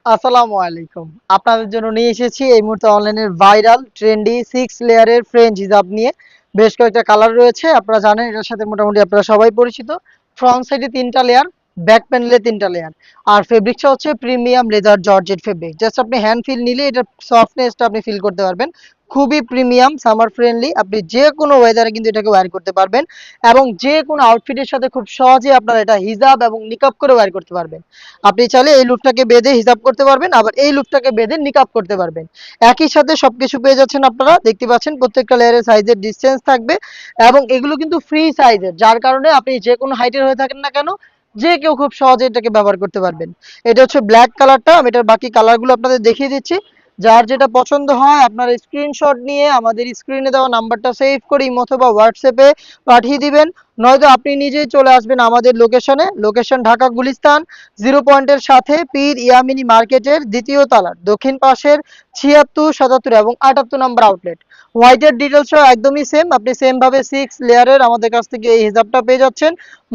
আসসালামু আলাইকুম। আপনাদের জন্য নিয়ে এসেছি এই মুহূর্তে অনলাইনের ভাইরাল ট্রেন্ডি 6 লেয়ারের ফ্রেঞ্চ হিজাব নিয়ে। বেশ কয়েকটা কালার রয়েছে। আপনারা জানেন এটার সাথে মোটামুটি আপনারা সবাই পরিচিত। ফ্রন্ট সাইডে ৩ টা লেয়ার, ব্যাক প্যানেলে ৩ টা লেয়ার। আর ফেব্রিকটা হচ্ছে premium leather georgette fabric. Just আপনি হ্যান্ড ফিল নিলে এটার সফটনেসটা আপনি ফিল করতে পারবেন। খুবই প্রিমিয়াম, সামার ফ্রেন্ডলি। আপনি যেকোনো ওয়েদারে কিন্তু এটাকে ওয়্যার করতে পারবেন এবং যেকোনো আউটফিটের সাথে খুব সহজে আপনারা এটা হিজাব এবং নিকাব করে ওয়্যার করতে পারবেন। আপনি চাইলে এই লুকটাকে বেঁধে হিজাব করতে পারবেন, আবার এই লুকটাকে বেঁধে নিকাব করতে পারবেন। একই সাথে সবকিছু পেয়ে যাচ্ছেন আপনারা। দেখতে পাচ্ছেন প্রত্যেকটা লেয়ারের সাইজের ডিসটেন্স থাকবে এবং এগুলো কিন্তু ফ্রি সাইজের, যার কারণে আপনি যে কোনো হাইটের হয়ে থাকেন না কেন, যে কেউ খুব সহজে এটাকে ব্যবহার করতে পারবেন। এটা হচ্ছে ব্ল্যাক কালারটা। আমি এটার বাকি কালারগুলো আপনাদের দেখিয়ে দিচ্ছি। যার যেটা পছন্দ হয় আপনার স্ক্রিনশট নিয়ে আমাদের স্ক্রিনে দেওয়া নাম্বারটা সেভ করে ইমো অথবা হোয়াটসঅ্যাপে পাঠিয়ে দিবেন। নয়তো আপনি নিজেই চলে আসবেন আমাদের লোকেশনে। লোকেশন ঢাকা গুলিস্তান 0 পয়েন্টের সাথে পীর ইয়ামিনী মার্কেটের দ্বিতীয় তলার দক্ষিণ পাশের ৭৬, ৭৭ এবং ৭৮ নম্বর আউটলেট। হোয়াইটের ডিটেলসও একদমই সেম। আপনি সেম ভাবে 6 লেয়ারের আমাদের কাছ থেকে এই হিজাবটা পেয়ে যাচ্ছেন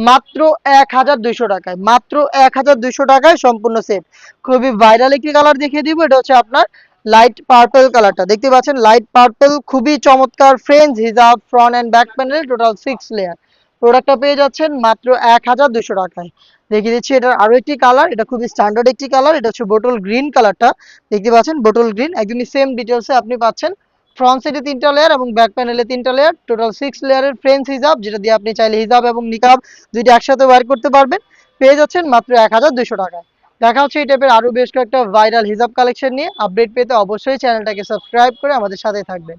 মাত্র ১,২০০ টাকায়। মাত্র ১,২০০ টাকায় সম্পূর্ণ সেট। খুবই ভাইরাল একটি কালার দেখিয়ে দিব। এটা হচ্ছে আপনার লাইট পার্পল কালারটা। দেখতে পাচ্ছেন লাইট পার্পল, খুবই চমৎকার ফ্রেঞ্চ হিজাব, front and back panel, total 6 layer. প্রোডাক্টটা পেয়ে যাচ্ছেন মাত্র ১,২০০ টাকায়। দেখিয়ে দিচ্ছি এটার আরো একটি কালার। এটা খুবই স্ট্যান্ডার্ড একটি কালার। এটা হচ্ছে বোটল গ্রিন কালারটা। দেখতে পাচ্ছেন বোটল গ্রিন, একদমই সেম ডিটেলসে আপনি পাচ্ছেন। ফ্রন্ট সাইডে ৩ টা লেয়ার এবং ব্যাক প্যানেলে ৩ টা লেয়ার, টোটাল 6 লেয়ারের ফ্রেঞ্চ হিজাব, যেটা দিয়ে আপনি চাইলে হিজাব এবং নিকাব দুইটা একসাথে ওয়্যার করতে পারবেন। পেয়ে যাচ্ছেন মাত্র ১,২০০ টাকায়। দেখা হচ্ছে এই টাইপের আরো বেশ কয়েকটা ভাইরাল হিজাব কালেকশন নিয়ে। আপডেট পেতে অবশ্যই চ্যানেলটাকে সাবস্ক্রাইব করে আমাদের সাথে থাকবেন।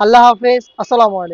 আল্লাহ হাফেজ, আসসালামু আলাইকুম।